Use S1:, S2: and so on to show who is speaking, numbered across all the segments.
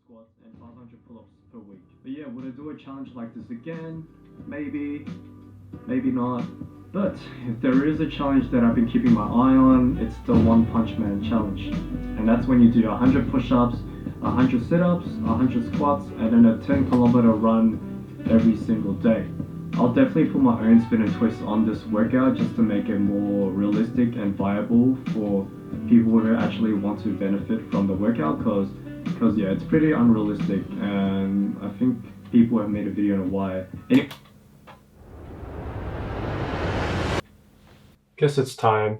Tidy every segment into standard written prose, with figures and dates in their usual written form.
S1: squats and 500 pull-ups per week. But yeah, would I do a challenge like this again? Maybe, maybe not. But if there is a challenge that I've been keeping my eye on, it's the One Punch Man challenge. And that's when you do 100 push-ups, 100 sit-ups, 100 squats, and then a 10-kilometer run every single day. I'll definitely put my own spin and twist on this workout just to make it more realistic and viable for people who actually want to benefit from the workout, because yeah, it's pretty unrealistic, and I think people have made a video on why. Guess it's time.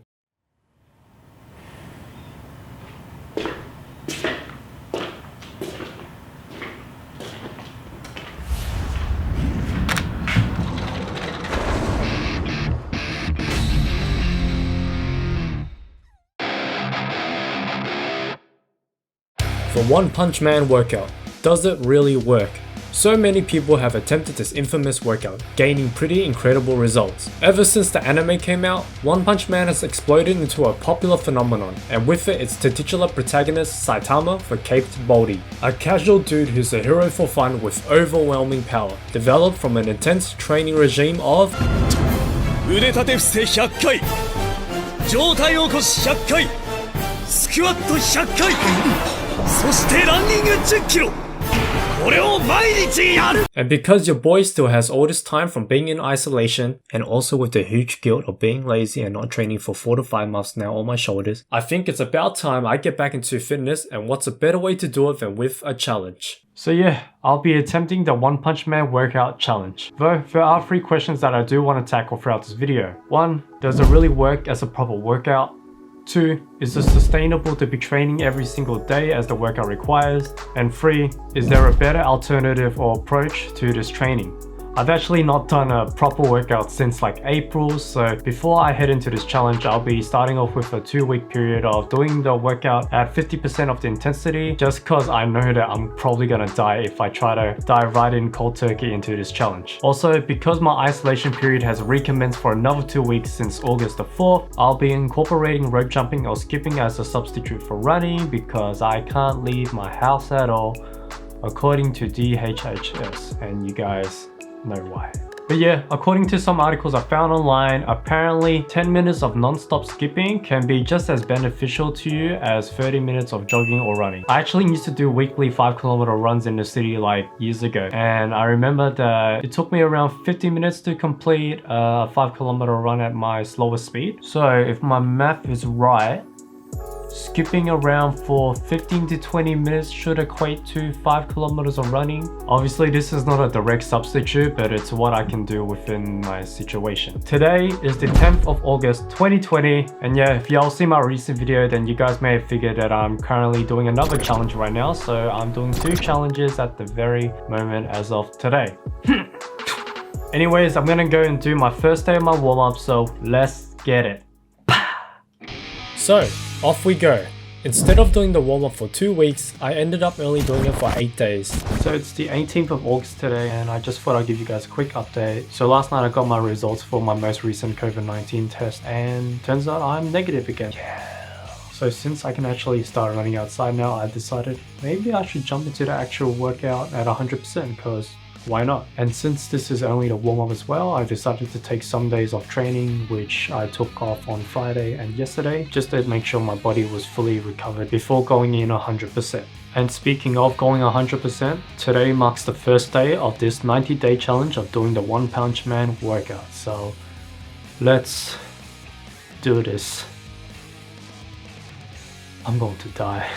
S2: The One Punch Man workout. Does it really work? So many people have attempted this infamous workout, gaining pretty incredible results. Ever since the anime came out, One Punch Man has exploded into a popular phenomenon, and with it its titular protagonist Saitama, the Caped Baldy, a casual dude who's a hero for fun with overwhelming power, developed from an intense training regime of
S3: 腕立て伏せ100回上体起こし100回スクワット100回そしてランニング10キロ
S2: And because your boy still has all this time from being in isolation, and also with the huge guilt of being lazy and not training for 4 to 5 months now on my shoulders, I think it's about time I get back into fitness, and what's a better way to do it than with a challenge.
S1: So yeah, I'll be attempting the One Punch Man workout challenge. Though, there are 3 questions that I do want to tackle throughout this video. 1. Does it really work as a proper workout? 2. Is it sustainable to be training every single day as the workout requires? And 3. Is there a better alternative or approach to this training? I've actually not done a proper workout since like April, so before I head into this challenge, I'll be starting off with a 2-week period of doing the workout at 50% of the intensity, just cause I know that I'm probably gonna die if I try to dive right in cold turkey into this challenge. Also, because my isolation period has recommenced for another 2 weeks since August the 4th, I'll be incorporating rope jumping or skipping as a substitute for running because I can't leave my house at all, according to DHHS, and you guys know why. But yeah, according to some articles I found online, apparently 10 minutes of non-stop skipping can be just as beneficial to you as 30 minutes of jogging or running. I actually used to do weekly 5-kilometer runs in the city like years ago, and I remember that it took me around 50 minutes to complete a 5-kilometer run at my slowest speed. So if my math is right, skipping around for 15 to 20 minutes should equate to 5 kilometers of running. Obviously this is not a direct substitute, but it's what I can do within my situation. Today is the 10th of August 2020, and yeah, if y'all see my recent video, then you guys may have figured that I'm currently doing another challenge right now, so I'm doing 2 challenges at the very moment as of today. Anyways, I'm gonna go and do my first day of my warm-up, so let's get it.
S2: So, off we go. Instead of doing the warm-up for 2 weeks, I ended up only doing it for 8 days.
S1: So it's the 18th of August today, and I just thought I'd give you guys a quick update. So last night I got my results for my most recent COVID-19 test, and turns out I'm negative again. Yeah. So since I can actually start running outside now, I decided maybe I should jump into the actual workout at 100% because why not? And since this is only the warm-up as well, I decided to take some days off training, which I took off on Friday and yesterday, just to make sure my body was fully recovered before going in 100%. And speaking of going 100%, today marks the first day of this 90-day challenge of doing the One Punch Man workout. So let's do this. I'm going to die.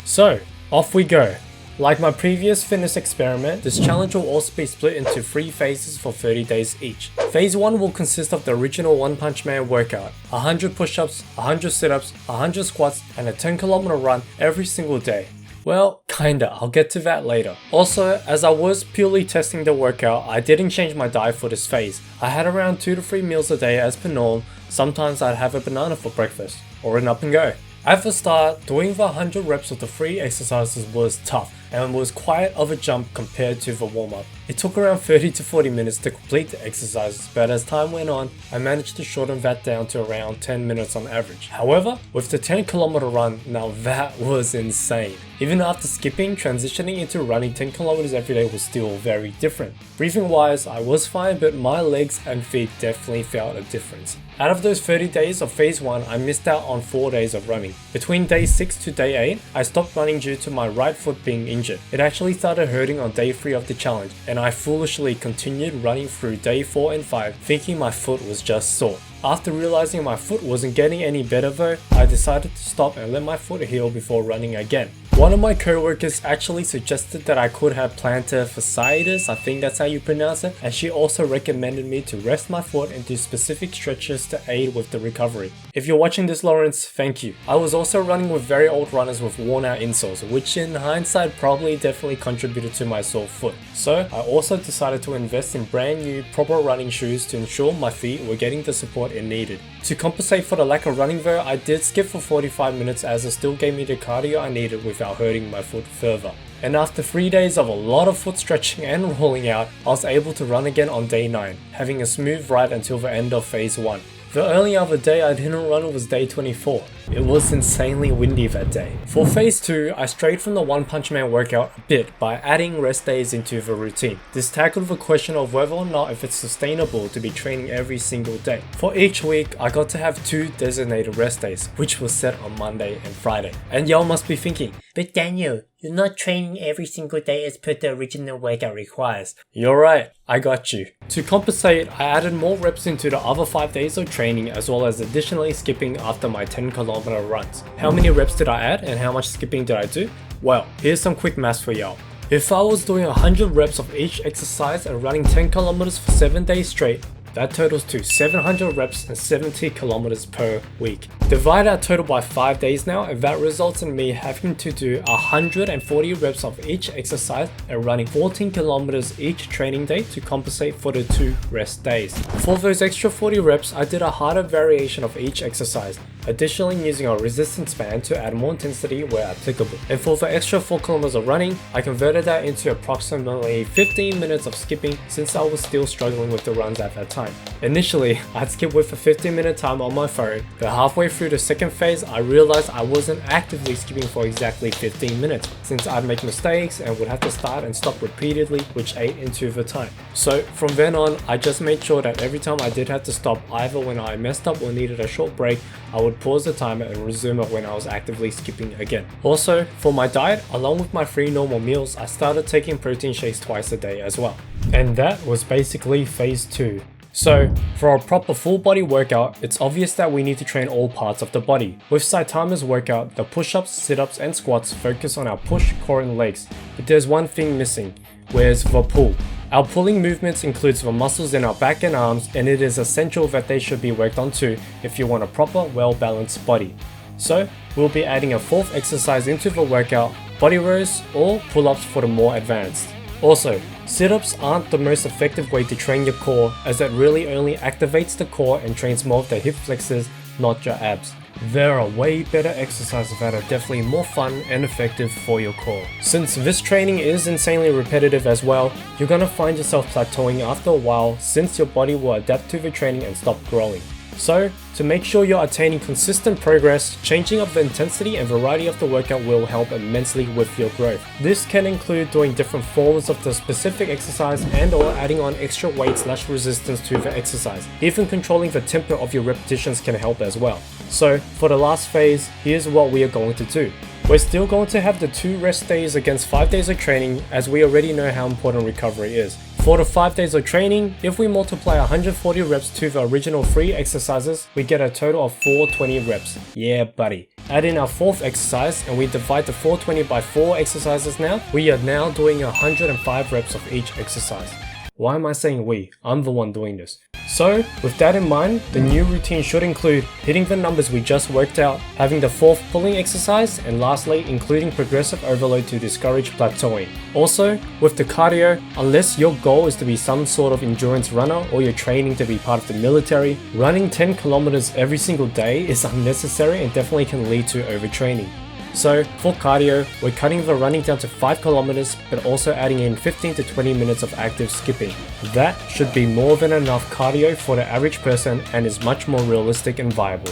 S2: So, off we go. Like my previous fitness experiment, this challenge will also be split into 3 phases for 30 days each. Phase 1 will consist of the original One Punch Man workout, 100 push-ups, 100 sit-ups, 100 squats, and a 10-kilometer run every single day. Well, kinda, I'll get to that later. Also, as I was purely testing the workout, I didn't change my diet for this phase. I had around 2 to 3 meals a day as per norm. Sometimes I'd have a banana for breakfast, or an up and go. At the start, doing the 100 reps of the 3 exercises was tough, and was quite of a jump compared to the warm-up. It took around 30 to 40 minutes to complete the exercises, but as time went on, I managed to shorten that down to around 10 minutes on average. However, with the 10km run, now that was insane. Even after skipping, transitioning into running 10 kilometers every day was still very different. Breathing wise, I was fine, but my legs and feet definitely felt a difference. Out of those 30 days of phase 1, I missed out on 4 days of running. Between day 6 to day 8, I stopped running due to my right foot being injured. It actually started hurting on day 3 of the challenge, and I foolishly continued running through day 4 and 5, thinking my foot was just sore. After realizing my foot wasn't getting any better though, I decided to stop and let my foot heal before running again. One of my co-workers actually suggested that I could have plantar fasciitis, I think that's how you pronounce it, and she also recommended me to rest my foot and do specific stretches to aid with the recovery. If you're watching this, Lawrence, thank you. I was also running with very old runners with worn out insoles, which in hindsight probably definitely contributed to my sore foot. So I also decided to invest in brand new proper running shoes to ensure my feet were getting the support it needed. To compensate for the lack of running though, I did skip for 45 minutes as it still gave me the cardio I needed without hurting my foot further. And after 3 days of a lot of foot stretching and rolling out, I was able to run again on day 9, having a smooth ride until the end of phase 1. The only other day I didn't run was day 24. It was insanely windy that day. For phase 2, I strayed from the One Punch Man workout a bit by adding rest days into the routine. This tackled the question of whether or not if it's sustainable to be training every single day. For each week, I got to have 2 designated rest days, which was set on Monday and Friday. And y'all must be thinking, but Daniel, you're not training every single day as per the original workout requires. You're right, I got you. To compensate, I added more reps into the other 5 days of training as well as additionally skipping after my 10km runs. How many reps did I add and how much skipping did I do? Well, here's some quick maths for y'all. If I was doing 100 reps of each exercise and running 10 kilometers for 7 days straight, that totals to 700 reps and 70 kilometers per week. Divide that total by 5 days now, and that results in me having to do 140 reps of each exercise and running 14 kilometers each training day to compensate for the 2 rest days. For those extra 40 reps, I did a harder variation of each exercise, additionally using a resistance band to add more intensity where applicable. And for the extra 4 kilometers of running, I converted that into approximately 15 minutes of skipping since I was still struggling with the runs at that time. Initially, I'd skip with a 15-minute time on my phone, but halfway through the second phase, I realized I wasn't actively skipping for exactly 15 minutes, since I'd make mistakes and would have to start and stop repeatedly, which ate into the time. So from then on, I just made sure that every time I did have to stop, either when I messed up or needed a short break, I would pause the timer and resume it when I was actively skipping again. Also, for my diet, along with my 3 normal meals, I started taking protein shakes twice a day as well. And that was basically phase 2. So, for a proper full body workout, it's obvious that we need to train all parts of the body. With Saitama's workout, the push-ups, sit-ups and squats focus on our push, core and legs, but there's one thing missing, where's the pull? Our pulling movements includes the muscles in our back and arms, and it is essential that they should be worked on too if you want a proper, well-balanced body. So, we'll be adding a 4th exercise into the workout, body rows or pull-ups for the more advanced. Also, sit-ups aren't the most effective way to train your core, as it really only activates the core and trains more of the hip flexors, not your abs. There are way better exercises that are definitely more fun and effective for your core. Since this training is insanely repetitive as well, you're gonna find yourself plateauing after a while since your body will adapt to the training and stop growing. So, to make sure you're attaining consistent progress, changing up the intensity and variety of the workout will help immensely with your growth. This can include doing different forms of the specific exercise and or adding on extra weight/resistance to the exercise. Even controlling the tempo of your repetitions can help as well. So, for the last phase, here's what we are going to do. We're still going to have the 2 rest days against 5 days of training, as we already know how important recovery is. For the 5 days of training, if we multiply 140 reps to the original 3 exercises, we get a total of 420 reps. Yeah buddy. Add in our 4th exercise and we divide the 420 by 4 exercises now, we are now doing 105 reps of each exercise. Why am I saying we? I'm the one doing this. So, with that in mind, the new routine should include hitting the numbers we just worked out, having the 4th pulling exercise, and lastly, including progressive overload to discourage plateauing. Also, with the cardio, unless your goal is to be some sort of endurance runner or you're training to be part of the military, running 10 kilometers every single day is unnecessary and definitely can lead to overtraining. So for cardio, we're cutting the running down to 5 kilometers, but also adding in 15 to 20 minutes of active skipping. That should be more than enough cardio for the average person and is much more realistic and viable.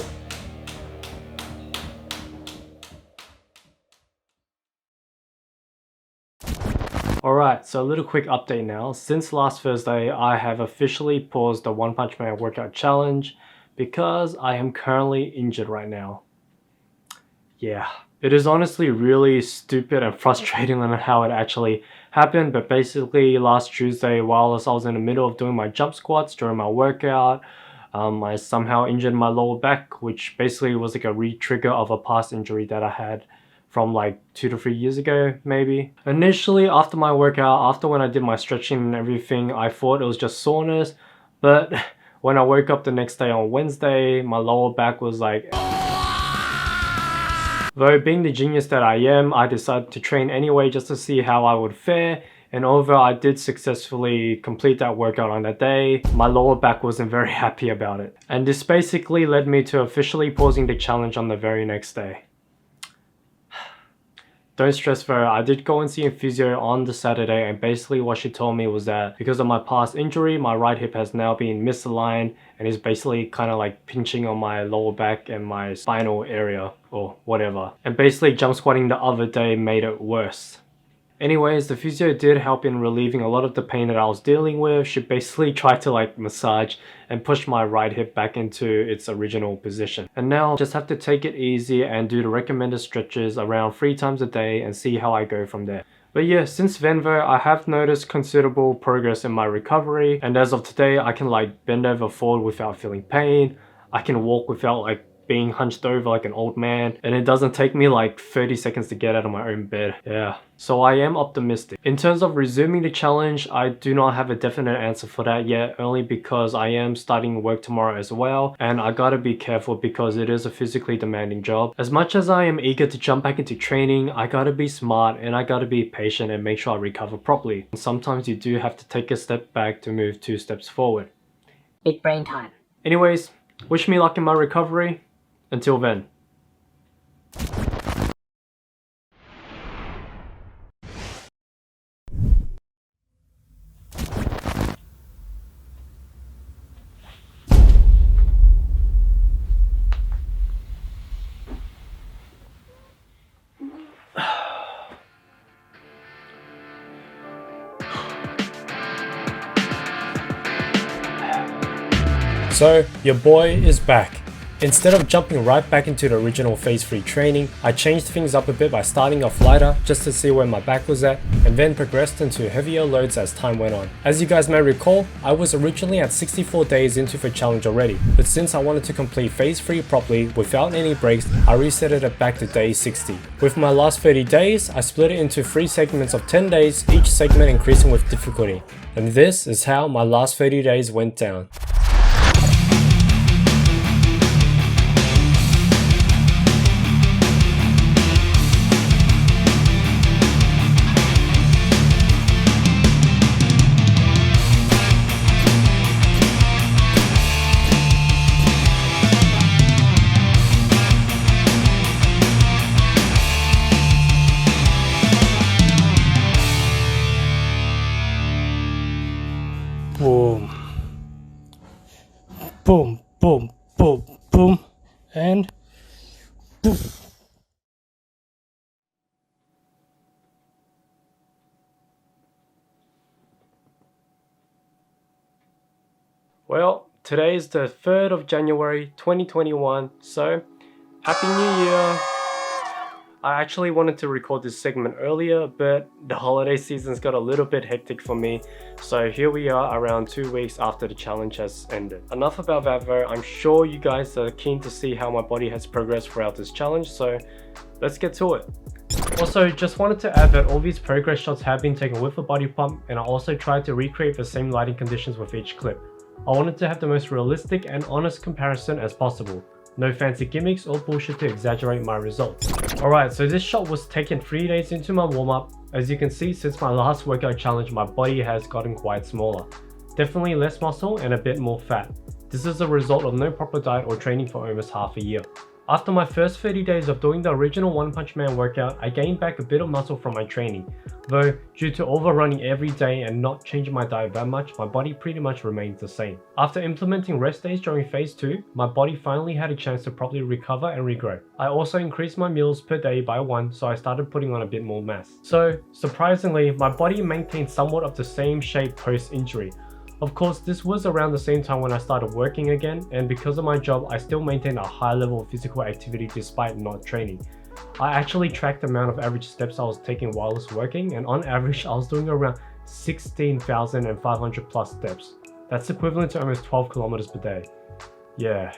S1: Alright, so a little quick update now. Since last Thursday, I have officially paused the One Punch Man Workout Challenge because I am currently injured right now. Yeah, it is honestly really stupid and frustrating on how it actually happened, but basically last Tuesday, while I was in the middle of doing my jump squats during my workout, I somehow injured my lower back, which basically was like a re-trigger of a past injury that I had from like 2 to 3 years ago, maybe. Initially, after my workout, after when I did my stretching and everything, I thought it was just soreness, but when I woke up the next day on Wednesday, my lower back was like... Though being the genius that I am, I decided to train anyway just to see how I would fare, and although I did successfully complete that workout on that day, my lower back wasn't very happy about it. And this basically led me to officially pausing the challenge on the very next day. Don't stress though, I did go and see a physio on the Saturday, and basically what she told me was that because of my past injury, my right hip has now been misaligned and is basically kind of like pinching on my lower back and my spinal area or whatever. And basically jump squatting the other day made it worse. Anyways, the physio did help in relieving a lot of the pain that I was dealing with. She basically tried to like massage and push my right hip back into its original position. And now I just have to take it easy and do the recommended stretches around 3 times a day and see how I go from there. But yeah, since then though, I have noticed considerable progress in my recovery, and as of today, I can like bend over forward without feeling pain. I can walk without like being hunched over like an old man, and it doesn't take me like 30 seconds to get out of my own bed. Yeah, so I am optimistic. In terms of resuming the challenge, I do not have a definite answer for that yet, only because I am starting work tomorrow as well, and I gotta be careful because it is a physically demanding job. As much as I am eager to jump back into training, I gotta be smart and I gotta be patient and make sure I recover properly. And sometimes you do have to take a step back to move 2 steps forward.
S4: Big brain time.
S1: Anyways, wish me luck in my recovery. Until then.
S2: So your boy is back. Instead of jumping right back into the original phase 3 training, I changed things up a bit by starting off lighter just to see where my back was at, and then progressed into heavier loads as time went on. As you guys may recall, I was originally at 64 days into the challenge already, but since I wanted to complete phase 3 properly without any breaks, I reset it back to day 60. With my last 30 days, I split it into 3 segments of 10 days, each segment increasing with difficulty. And this is how my last 30 days went down.
S5: Boom. Boom, boom, boom, boom, and boom.
S1: Well, today is the 3rd of January 2021, so Happy New Year! I actually wanted to record this segment earlier, but the holiday season's got a little bit hectic for me, so here we are around 2 weeks after the challenge has ended. Enough about that though, I'm sure you guys are keen to see how my body has progressed throughout this challenge, so let's get to it. Also, just wanted to add that all these progress shots have been taken with a body pump, and I also tried to recreate the same lighting conditions with each clip. I wanted to have the most realistic and honest comparison as possible. No fancy gimmicks or bullshit to exaggerate my results. Alright, so this shot was taken 3 days into my warm-up. As you can see, since my last workout challenge, my body has gotten quite smaller. Definitely less muscle and a bit more fat. This is a result of no proper diet or training for almost half a year. After my first 30 days of doing the original One Punch Man workout, I gained back a bit of muscle from my training. Though, due to overrunning every day and not changing my diet that much, my body pretty much remained the same. After implementing rest days during phase 2, my body finally had a chance to properly recover and regrow. I also increased my meals per day by 1, so I started putting on a bit more mass. So, surprisingly, my body maintained somewhat of the same shape post-injury. Of course, this was around the same time when I started working again, and because of my job, I still maintained a high level of physical activity despite not training. I actually tracked the amount of average steps I was taking while I was working, and on average, I was doing around 16,500 plus steps. That's equivalent to almost 12 kilometers per day. Yeah.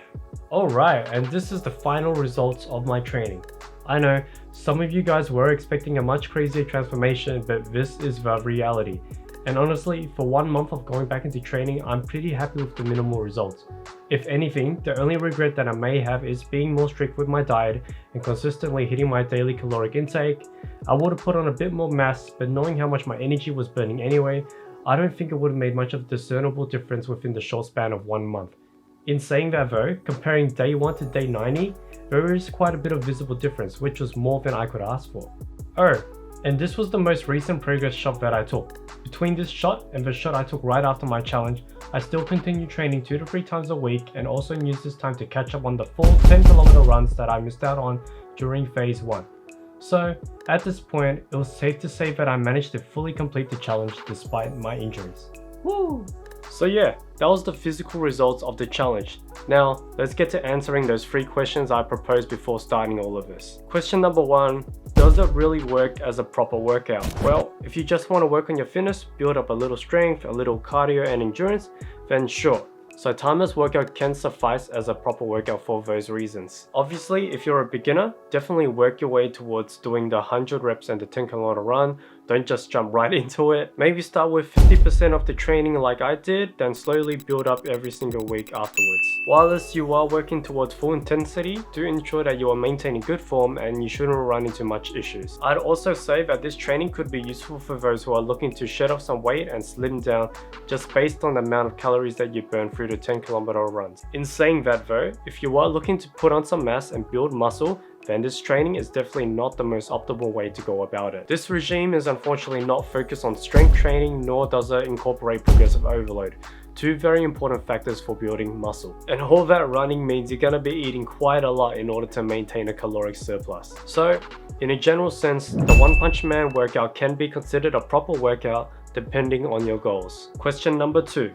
S1: Alright, and this is the final results of my training. I know, some of you guys were expecting a much crazier transformation, but this is the reality. And honestly, for 1 month of going back into training, I'm pretty happy with the minimal results. If anything, the only regret that I may have is being more strict with my diet and consistently hitting my daily caloric intake. I would have put on a bit more mass, but knowing how much my energy was burning anyway, I don't think it would have made much of a discernible difference within the short span of 1 month. In saying that though, comparing day 1 to day 90, there is quite a bit of visible difference, which was more than I could ask for. Oh, and this was the most recent progress shot that I took. Between this shot and the shot I took right after my challenge, I still continue training 2 to 3 times a week and also use this time to catch up on the full 10km runs that I missed out on during phase 1. So, at this point, it was safe to say that I managed to fully complete the challenge despite my injuries. Woo! So yeah, that was the physical results of the challenge. Now, let's get to answering those 3 questions I proposed before starting all of this. Question number 1, does it really work as a proper workout? Well, if you just want to work on your fitness, build up a little strength, a little cardio and endurance, then sure. So timeless workout can suffice as a proper workout for those reasons. Obviously, if you're a beginner, definitely work your way towards doing the 100 reps and the 10km run. Don't just jump right into it. Maybe start with 50% of the training like I did, then slowly build up every single week afterwards. Whilst you are working towards full intensity, do ensure that you are maintaining good form and you shouldn't run into much issues. I'd also say that this training could be useful for those who are looking to shed off some weight and slim down just based on the amount of calories that you burn through the 10km runs. In saying that though, if you are looking to put on some mass and build muscle, then this training is definitely not the most optimal way to go about it. This regime is unfortunately not focused on strength training, nor does it incorporate progressive overload. 2 very important factors for building muscle. And all that running means you're gonna be eating quite a lot in order to maintain a caloric surplus. So, in a general sense, the One Punch Man workout can be considered a proper workout depending on your goals. Question number 2.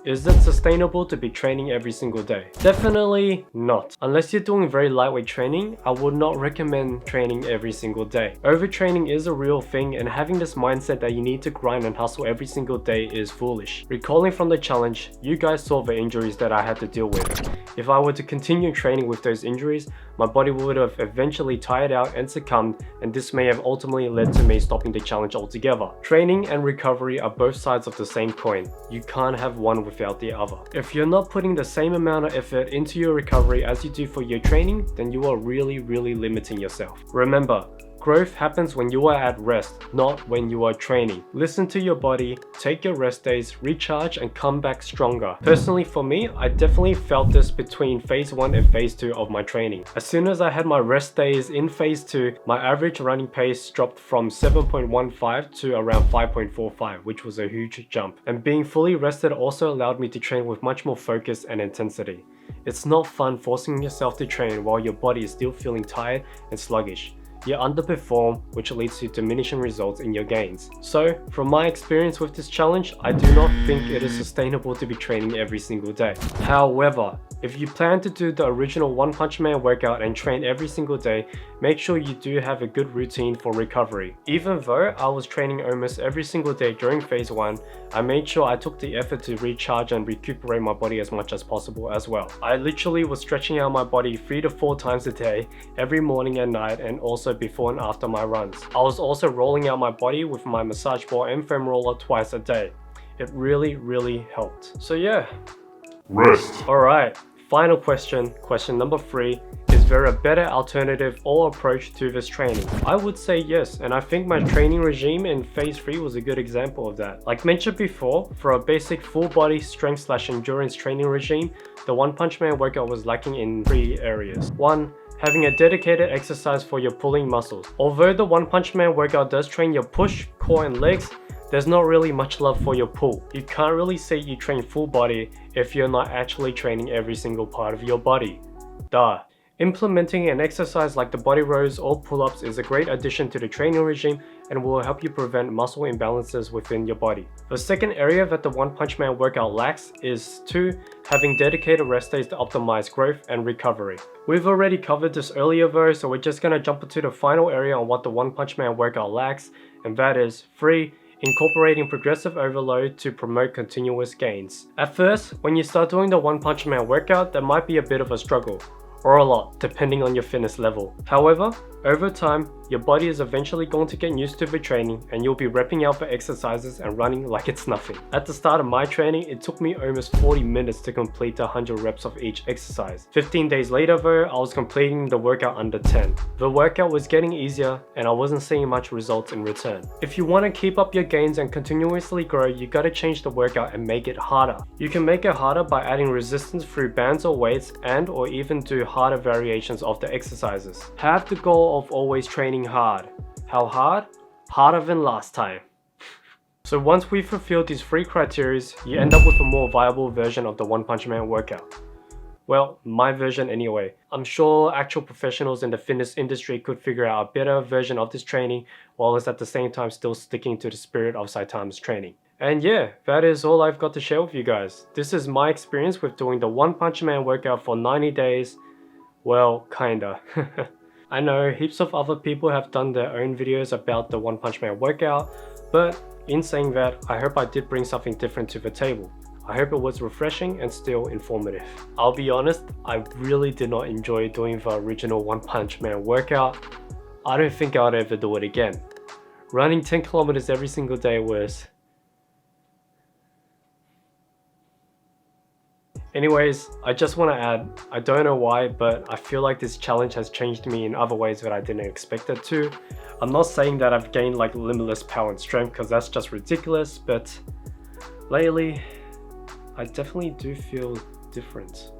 S1: Is it sustainable to be training every single day? Definitely not. Unless you're doing very lightweight training, I would not recommend training every single day. Overtraining is a real thing, and having this mindset that you need to grind and hustle every single day is foolish. Recalling from the challenge, you guys saw the injuries that I had to deal with. If I were to continue training with those injuries, my body would have eventually tired out and succumbed, and this may have ultimately led to me stopping the challenge altogether. Training and recovery are both sides of the same coin. You can't have one without the other. If you're not putting the same amount of effort into your recovery as you do for your training, then you are really limiting yourself. Remember, growth happens when you are at rest, not when you are training. Listen to your body, take your rest days, recharge and come back stronger. Personally for me, I definitely felt this between phase 1 and phase 2 of my training. As soon as I had my rest days in phase 2, my average running pace dropped from 7.15 to around 5.45, which was a huge jump. And being fully rested also allowed me to train with much more focus and intensity. It's not fun forcing yourself to train while your body is still feeling tired and sluggish. You underperform, which leads to diminishing results in your gains. So, from my experience with this challenge, I do not think it is sustainable to be training every single day. However, if you plan to do the original One Punch Man workout and train every single day, make sure you do have a good routine for recovery. Even though I was training almost every single day during phase 1, I made sure I took the effort to recharge and recuperate my body as much as possible as well. I literally was stretching out my body 3 to 4 times a day, every morning and night, and also before and after my runs. I was also rolling out my body with my massage ball and foam roller twice a day. It really helped. So yeah.
S4: Rest.
S1: Alright, final question number 3. Is there a better alternative or approach to this training? I would say yes, and I think my training regime in phase 3 was a good example of that. Like mentioned before, for a basic full body strength/endurance training regime, the One Punch Man workout was lacking in 3 areas. 1. having a dedicated exercise for your pulling muscles. Although the One Punch Man workout does train your push, core and legs, there's not really much love for your pull. You can't really say you train full body if you're not actually training every single part of your body. Duh. Implementing an exercise like the body rows or pull-ups is a great addition to the training regime and will help you prevent muscle imbalances within your body. The second area that the One Punch Man workout lacks is 2. Having dedicated rest days to optimize growth and recovery. We've already covered this earlier though, so we're just gonna jump into the final area on what the One Punch Man workout lacks, and that is 3. Incorporating progressive overload to promote continuous gains. At first, when you start doing the One Punch Man workout, there might be a bit of a struggle, or a lot, depending on your fitness level. However, over time, your body is eventually going to get used to the training and you'll be repping out the exercises and running like it's nothing. At the start of my training, it took me almost 40 minutes to complete 100 reps of each exercise. 15 days later though, I was completing the workout under 10. The workout was getting easier and I wasn't seeing much results in return. If you want to keep up your gains and continuously grow, you gotta change the workout and make it harder. You can make it harder by adding resistance through bands or weights and or even do harder variations of the exercises. Have the goal of always training hard. How hard? Harder than last time. So once we've fulfilled these 3 criteria, you end up with a more viable version of the One Punch Man workout. Well, my version anyway. I'm sure actual professionals in the fitness industry could figure out a better version of this training while it's at the same time still sticking to the spirit of Saitama's training. And yeah, that is all I've got to share with you guys. This is my experience with doing the One Punch Man workout for 90 days. Well, kinda. I know heaps of other people have done their own videos about the One Punch Man workout, but in saying that, I hope I did bring something different to the table. I hope it was refreshing and still informative. I'll be honest, I really did not enjoy doing the original One Punch Man workout. I don't think I'll ever do it again. Running 10 kilometers every single day was... Anyways, I just want to add, I don't know why, but I feel like this challenge has changed me in other ways that I didn't expect it to. I'm not saying that I've gained like limitless power and strength because that's just ridiculous, but lately, I definitely do feel different.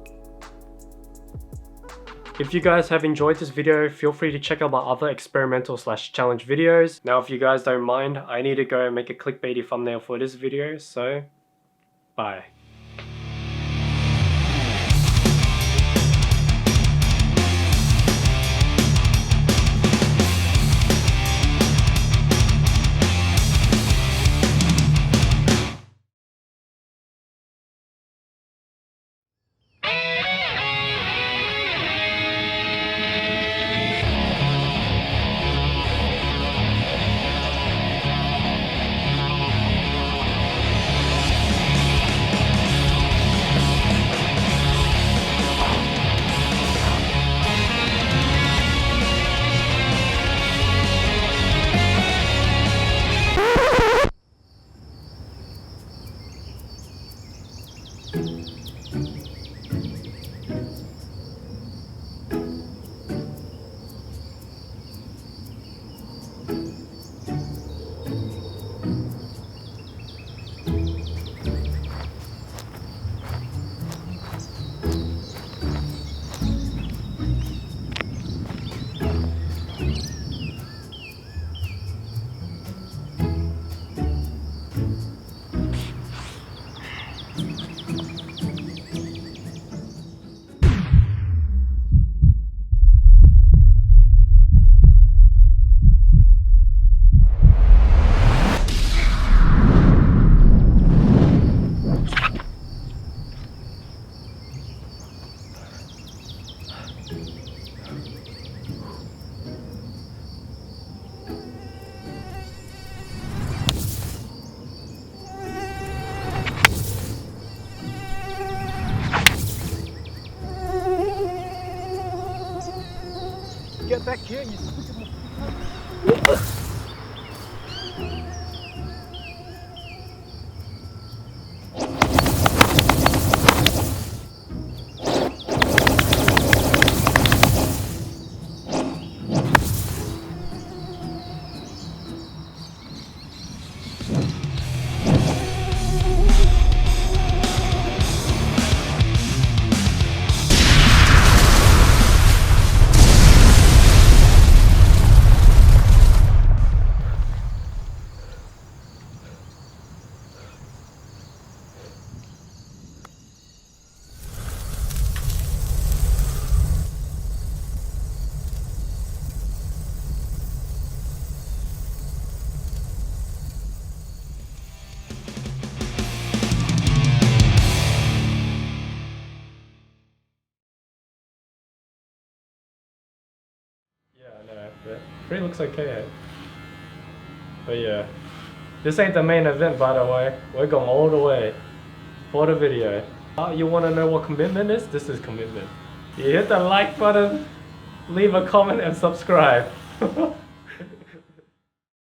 S1: If you guys have enjoyed this video, feel free to check out my other experimental / challenge videos. Now, if you guys don't mind, I need to go and make a clickbaity thumbnail for this video, so bye.
S3: Get back here, you stupid
S1: 3 looks okay. But yeah, this ain't the main event, by the way. We're going all the way for the video. You want to know what commitment is? This is commitment. You hit the like button, leave a comment, and subscribe.